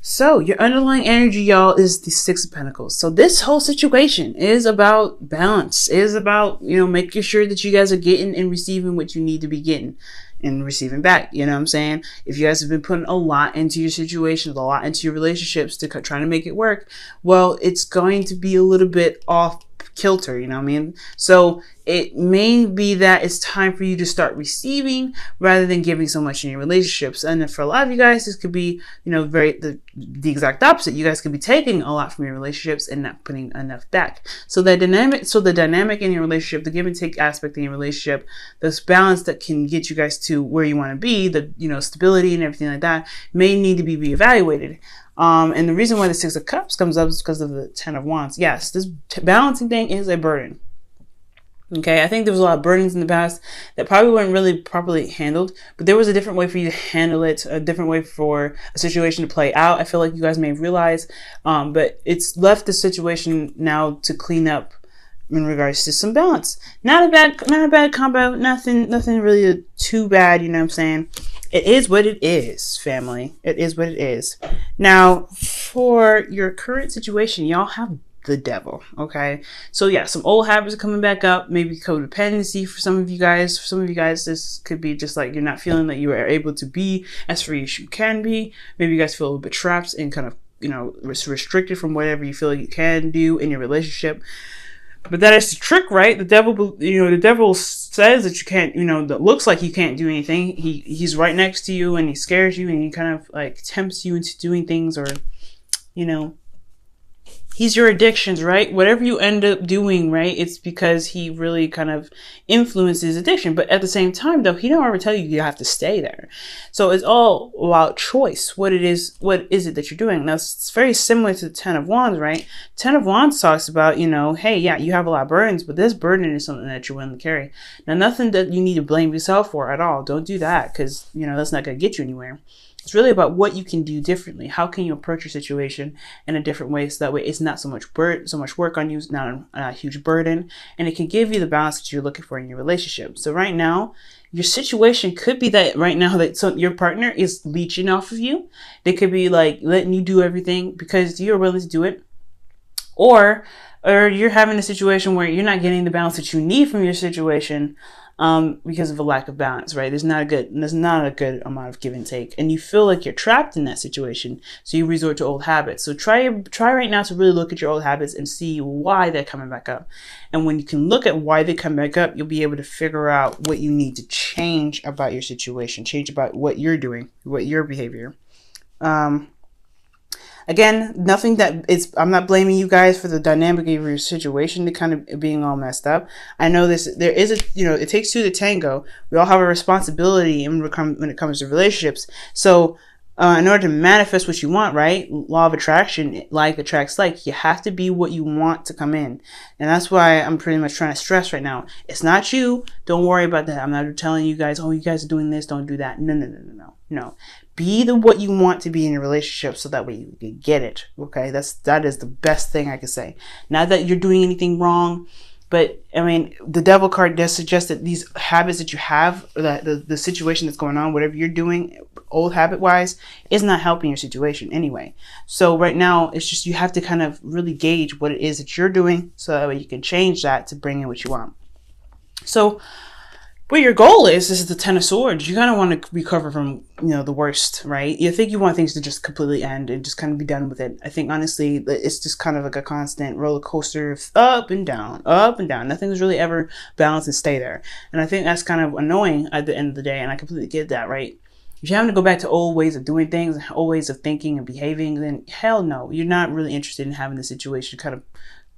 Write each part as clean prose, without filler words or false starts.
So your underlying energy, y'all, is the Six of Pentacles. So this whole situation is about balance, is about, making sure that you guys are getting and receiving what you need to be getting and receiving back. You know what I'm saying? If you guys have been putting a lot into your situations, a lot into your relationships to try to make it work, well, it's going to be a little bit off kilter, you know what I mean? So it may be that it's time for you to start receiving rather than giving so much in your relationships. And for a lot of you guys, this could be, the exact opposite. You guys could be taking a lot from your relationships and not putting enough back. So the dynamic in your relationship, the give and take aspect in your relationship, this balance that can get you guys to where you want to be, the, stability and everything like that may need to be reevaluated. And the reason why the Six of Cups comes up is because of the Ten of Wands. Yes, this balancing thing is a burden. Okay, I think there was a lot of burdens in the past that probably weren't really properly handled, but there was a different way for you to handle it, a different way for a situation to play out. I feel like you guys may realize, but it's left the situation now to clean up in regards to some balance. Not a bad combo, nothing really too bad, you know what I'm saying? It is what it is, family. It is what it is. Now, for your current situation, y'all have the Devil, okay? So yeah, some old habits are coming back up, maybe codependency for some of you guys. For some of you guys, this could be just like you're not feeling that you are able to be as free as you can be. Maybe you guys feel a little bit trapped and kind of, restricted from whatever you feel like you can do in your relationship. But that is the trick, right? The devil says that you can't, that looks like you can't do anything. He's right next to you and he scares you and he kind of like tempts you into doing things, or, he's your addictions, right? Whatever you end up doing, right? It's because he really kind of influences addiction. But at the same time, though, he don't ever tell you have to stay there. So it's all about choice. What is it that you're doing? Now, it's very similar to the Ten of Wands, right? Ten of Wands talks about, hey, yeah, you have a lot of burdens, but this burden is something that you're willing to carry. Now, nothing that you need to blame yourself for at all. Don't do that, because, that's not going to get you anywhere. It's really about what you can do differently. How can you approach your situation in a different way, so that way it's not so much work on you, it's not a huge burden, and it can give you the balance that you're looking for in your relationship. So right now, your situation could be that right now that your partner is leeching off of you. They could be like letting you do everything because you're willing to do it, or you're having a situation where you're not getting the balance that you need from your situation. Because of a lack of balance, right? There's not a good amount of give and take, and you feel like you're trapped in that situation, so you resort to old habits. So try right now to really look at your old habits and see why they're coming back up. And when you can look at why they come back up, you'll be able to figure out what you need to change about your situation, change about what you're doing, what your behavior. Again, I'm not blaming you guys for the dynamic of your situation to kind of being all messed up. I know it takes two to tango. We all have a responsibility when it comes to relationships. So in order to manifest what you want, right? Law of attraction, like attracts like. You have to be what you want to come in. And that's why I'm pretty much trying to stress right now. It's not you. Don't worry about that. I'm not telling you guys, oh, you guys are doing this, don't do that. No. Be what you want to be in your relationship, so that way you can get it. Okay, that is the best thing I can say. Not that you're doing anything wrong, but I mean, the Devil card does suggest that these habits that you have, that the situation that's going on, whatever you're doing, old habit wise, is not helping your situation anyway. So right now, it's just you have to kind of really gauge what it is that you're doing, so that way you can change that to bring in what you want. So, but your goal is the Ten of Swords. You kind of want to recover from, the worst, right? You think you want things to just completely end and just kind of be done with it. I think, honestly, it's just kind of like a constant roller coaster of up and down, up and down. Nothing's really ever balanced and stay there. And I think that's kind of annoying at the end of the day, and I completely get that, right? If you're having to go back to old ways of doing things, old ways of thinking and behaving, then hell no. You're not really interested in having the situation kind of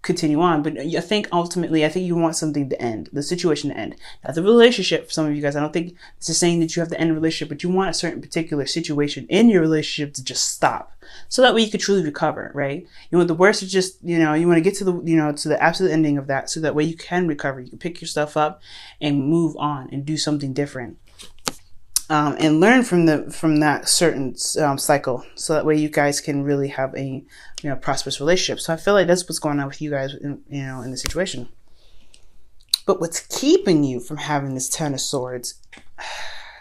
continue on. But I think ultimately, you want something to end, the situation to end, not the relationship. For some of you guys, I don't think this is saying that you have to end a relationship, but you want a certain particular situation in your relationship to just stop, so that way you could truly recover, right? You want the worst to just, you want to get to the, to the absolute ending of that, so that way you can recover, you can pick your stuff up and move on and do something different. And learn from that certain cycle, so that way you guys can really have a prosperous relationship. So I feel like that's what's going on with you guys in the situation. But what's keeping you from having this Ten of Swords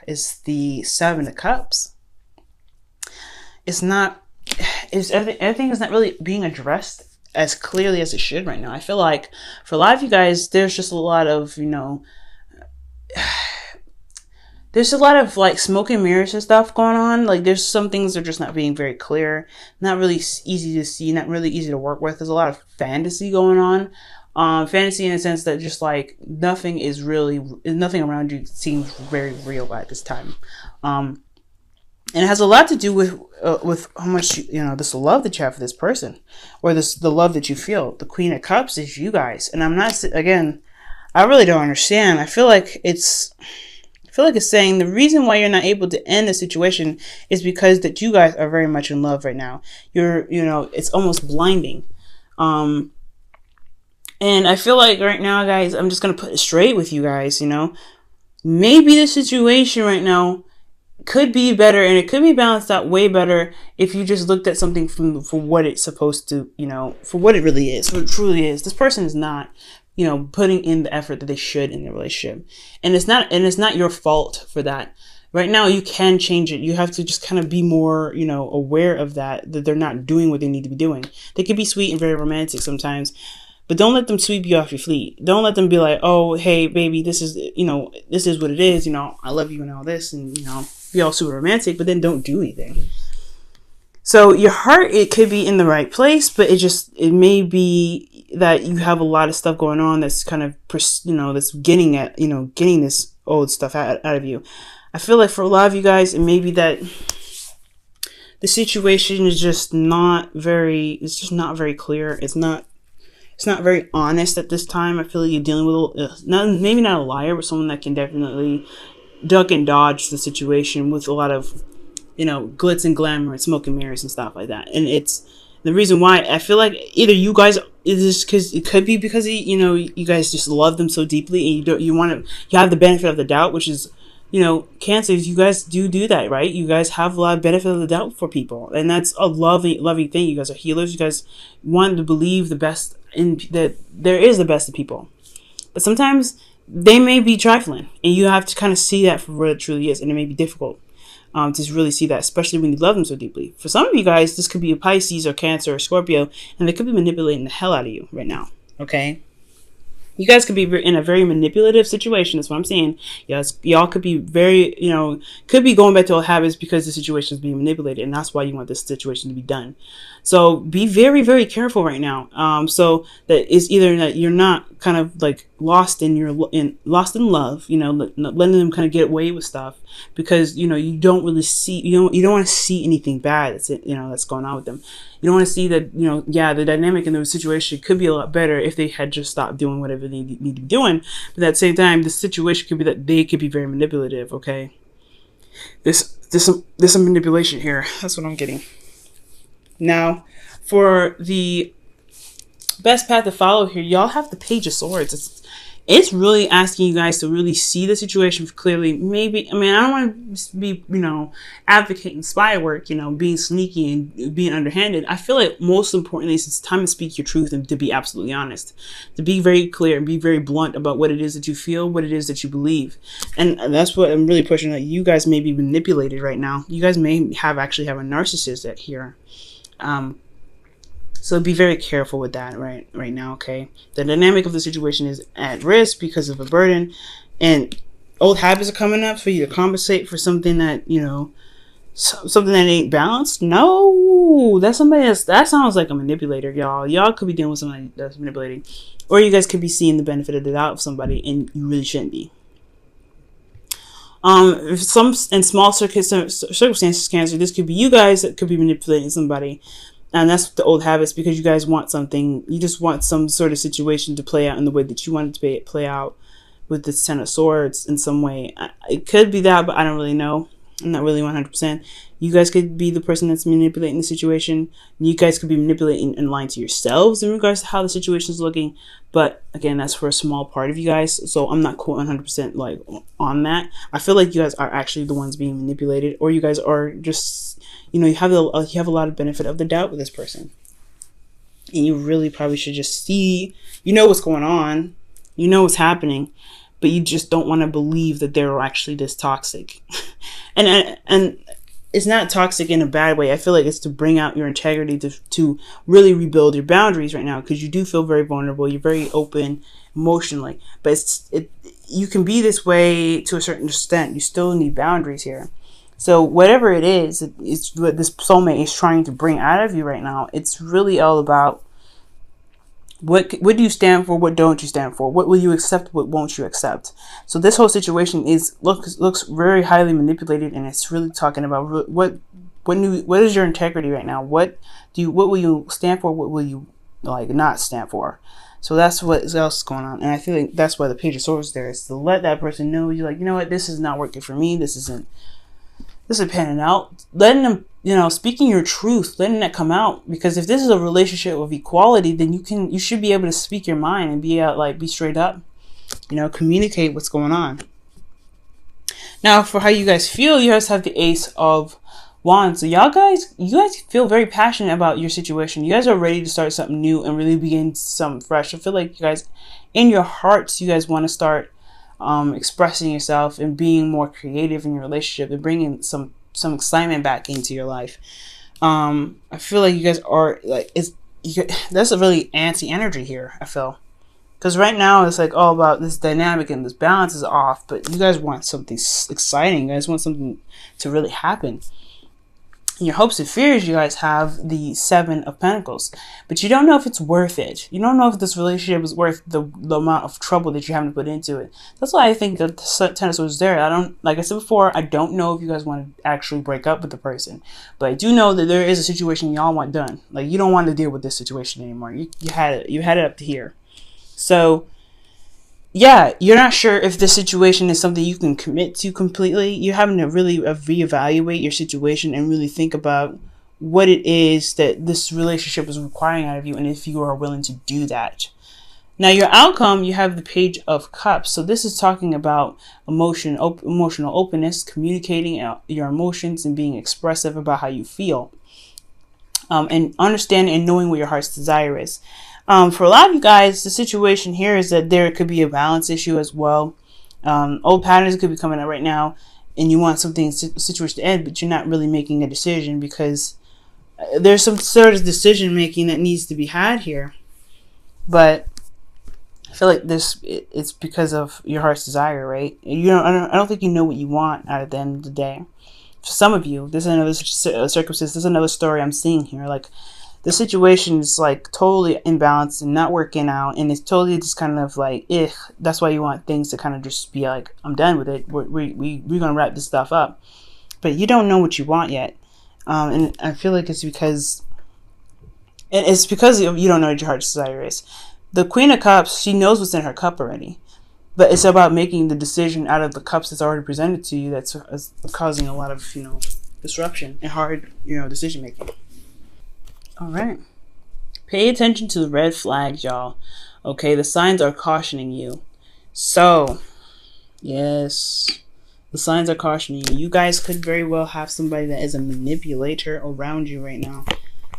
is the Seven of Cups. It's not is everything is not really being addressed as clearly as it should right now. I feel like for a lot of you guys, there's just a lot of, there's a lot of like smoke and mirrors and stuff going on. Like there's some things that are just not being very clear, not really easy to see, not really easy to work with. There's a lot of fantasy going on. Fantasy in a sense that just like nothing around you seems very real at this time. And it has a lot to do with how much this love that you have for this person, or the love that you feel. The Queen of Cups is you guys, and I'm not, again, I really don't understand. I feel like it's saying the reason why you're not able to end the situation is because that you guys are very much in love right now. It's almost blinding. And I feel like right now, guys, I'm just going to put it straight with you guys, maybe the situation right now could be better, and it could be balanced out way better if you just looked at something for what it's supposed to, for what it really is, what it truly is. This person is not, putting in the effort that they should in their relationship. And it's not your fault for that. Right now, you can change it. You have to just kind of be more, aware of that they're not doing what they need to be doing. They can be sweet and very romantic sometimes, but don't let them sweep you off your feet. Don't let them be like, oh, hey, baby, this is what it is. I love you and all this, and, be all super romantic, but then don't do anything. So your heart, it could be in the right place, but it may be that you have a lot of stuff going on that's kind of, that's getting this old stuff out of you. I feel like for a lot of you guys, it may be that the situation is just not very clear. It's not very honest at this time. I feel like you're dealing with maybe not a liar, but someone that can definitely duck and dodge the situation with a lot of, glitz and glamour and smoke and mirrors and stuff like that. And it's the reason why I feel like either you guys, it could be because you guys just love them so deeply, and you have the benefit of the doubt, which is, Cancers, you guys do that, right? You guys have a lot of benefit of the doubt for people, and that's a lovely thing. You guys are healers. You guys want to believe the best that there is the best of people, but sometimes they may be trifling, and you have to kind of see that for what it truly is, and it may be difficult to really see that, especially when you love them so deeply. For some of you guys, this could be a Pisces or Cancer or Scorpio, and they could be manipulating the hell out of you right now, okay? You guys could be in a very manipulative situation. That's what I'm saying. Yes, y'all could be very, could be going back to old habits because the situation is being manipulated, and that's why you want this situation to be done. So be very, very careful right now. So that is either that you're not kind of like lost in love, letting them kind of get away with stuff because you don't really see, you don't want to see anything bad that's going on with them. You don't want to see that, the dynamic in the situation could be a lot better if they had just stopped doing whatever they need to be doing. But at the same time, the situation could be that they could be very manipulative, okay? There's some manipulation here. That's what I'm getting. Now, for the best path to follow here, y'all have the Page of Swords. It's really asking you guys to really see the situation clearly. Maybe, I don't want to be, advocating spy work, being sneaky and being underhanded. I feel like most importantly, it's time to speak your truth and to be absolutely honest, to be very clear and be very blunt about what it is that you feel, what it is that you believe. And that's what I'm really pushing, that you guys may be manipulated right now. You guys may actually have a narcissist here. So be very careful with that right now, okay? The dynamic of the situation is at risk because of a burden, and old habits are coming up for you to compensate for something that, something that ain't balanced. No, that's somebody that sounds like a manipulator, y'all. Y'all could be dealing with somebody that's manipulating, or you guys could be seeing the benefit of the doubt of somebody, and you really shouldn't be. If some in small circumstances, Cancer, this could be you guys that could be manipulating somebody. And that's the old habits, because you guys want something, you just want some sort of situation to play out in the way that you want it to play out with the Ten of Swords in some way. It could be that, but I don't really know. I'm not really 100%. You guys could be the person that's manipulating the situation. You guys could be manipulating and lying to yourselves in regards to how the situation is looking. But again, that's for a small part of you guys. So I'm not quite 100% like on that. I feel like you guys are actually the ones being manipulated, or you guys are just, you have a lot of benefit of the doubt with this person. And you really probably should just see, what's going on, what's happening, but you just don't want to believe that they're actually this toxic. and it's not toxic in a bad way. I feel like it's to bring out your integrity, to really rebuild your boundaries right now, because you do feel very vulnerable. You're very open emotionally, but you can be this way to a certain extent. You still need boundaries here. So whatever it is, it's what this soulmate is trying to bring out of you right now. It's really all about what do you stand for? What don't you stand for? What will you accept? What won't you accept? So this whole situation looks very highly manipulated, and it's really talking about what is your integrity right now? What will you stand for? What will you not stand for? So that's what else is going on, and I feel like that's why the Page of Swords there is to let that person know you're like, you know what, this is not working for me. This isn't panning out. Letting them, speaking your truth, letting that come out. Because if this is a relationship of equality, then you should be able to speak your mind and be straight up. Communicate what's going on. Now, for how you guys feel, you guys have the Ace of Wands. So you guys feel very passionate about your situation. You guys are ready to start something new and really begin something fresh. I feel like you guys, in your hearts, you guys want to start expressing yourself and being more creative in your relationship and bringing some excitement back into your life. I feel like you guys are that's a really antsy energy here, I feel, because right now it's like all about this dynamic and this balance is off, but you guys want something exciting. You guys want something to really happen. In your hopes and fears, you guys have the Seven of Pentacles, but you don't know if it's worth it. You don't know if this relationship is worth the amount of trouble that you have to put into it. That's why I think that the Ten of Swords is there. Like I said before, I don't know if you guys want to actually break up with the person, but I do know that there is a situation y'all want done. Like, you don't want to deal with this situation anymore. You had it up to here. So yeah, you're not sure if this situation is something you can commit to completely. You're having to really reevaluate your situation and really think about what it is that this relationship is requiring out of you, and if you are willing to do that. Now, your outcome, you have the Page of Cups. So this is talking about emotional openness, communicating your emotions and being expressive about how you feel, and understanding and knowing what your heart's desire is. For a lot of you guys, the situation here is that there could be a balance issue as well. Old patterns could be coming out right now, and you want situation to end, but you're not really making a decision because there's some sort of decision making that needs to be had here. But I feel like it's because of your heart's desire, right? I don't think you know what you want out of the end of the day. For some of you, this is another circumstance. This is another story I'm seeing here. Like, the situation is like totally imbalanced and not working out, and it's totally just kind of like, that's why you want things to kind of just be like, I'm done with it. We're gonna wrap this stuff up, but you don't know what you want yet, and I feel like it's because you don't know what your heart's desire is. The Queen of Cups, she knows what's in her cup already, but it's about making the decision out of the cups that's already presented to you that's causing a lot of disruption and hard decision making. All right. Pay attention to the red flags, y'all. Okay, the signs are cautioning you. So, yes, the signs are cautioning you. You guys could very well have somebody that is a manipulator around you right now.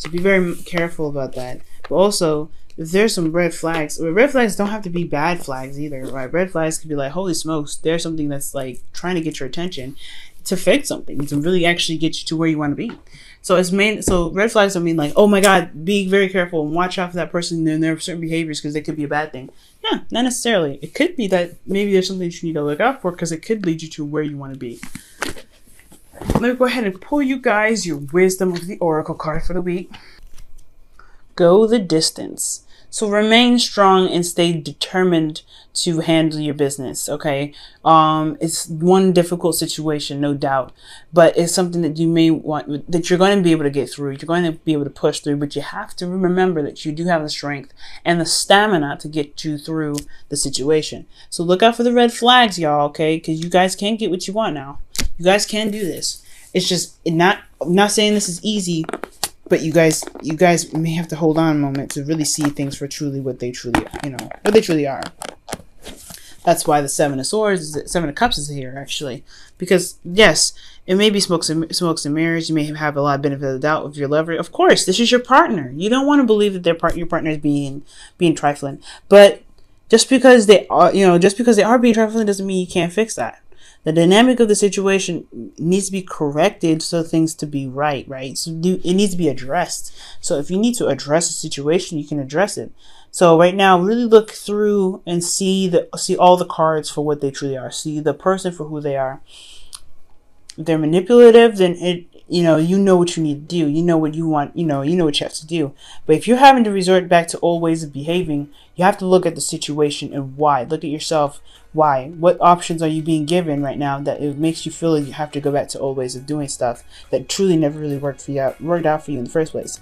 So be very careful about that. But also, if there's some red flags don't have to be bad flags either, right? Red flags could be like, holy smokes, there's something that's like trying to get your attention to fix something, to really actually get you to where you want to be. So red flags don't mean like, oh my God, be very careful and watch out for that person and their certain behaviors because they could be a bad thing. Yeah, not necessarily. It could be that maybe there's something you need to look out for because it could lead you to where you want to be. Let me go ahead and pull you guys your wisdom of the Oracle card for the week. Go the distance. So remain strong and stay determined to handle your business, okay? It's one difficult situation, no doubt, but it's something that you may want, that you're going to be able to get through. You're going to be able to push through, but you have to remember that you do have the strength and the stamina to get you through the situation. So look out for the red flags, y'all, okay? Because you guys can get what you want now. You guys can do this. It's just I'm not saying this is easy, but you guys may have to hold on a moment to really see things for what they truly are. That's why the Seven of Cups is here, actually. Because, yes, it may be smokes and mirrors. You may have a lot of benefit of the doubt with your lover. Of course, this is your partner. You don't want to believe that your partner is being trifling. But just because they are being trifling doesn't mean you can't fix that. The dynamic of the situation needs to be corrected so things to be right? So it needs to be addressed. So if you need to address a situation, you can address it. So right now, really look through and see all the cards for what they truly are. See the person for who they are. If they're manipulative, then you know what you need to do. You know what you want. You know what you have to do. But if you're having to resort back to old ways of behaving, you have to look at the situation and why. Look at yourself. Why? What options are you being given right now that it makes you feel like you have to go back to old ways of doing stuff that truly never really worked out for you in the first place?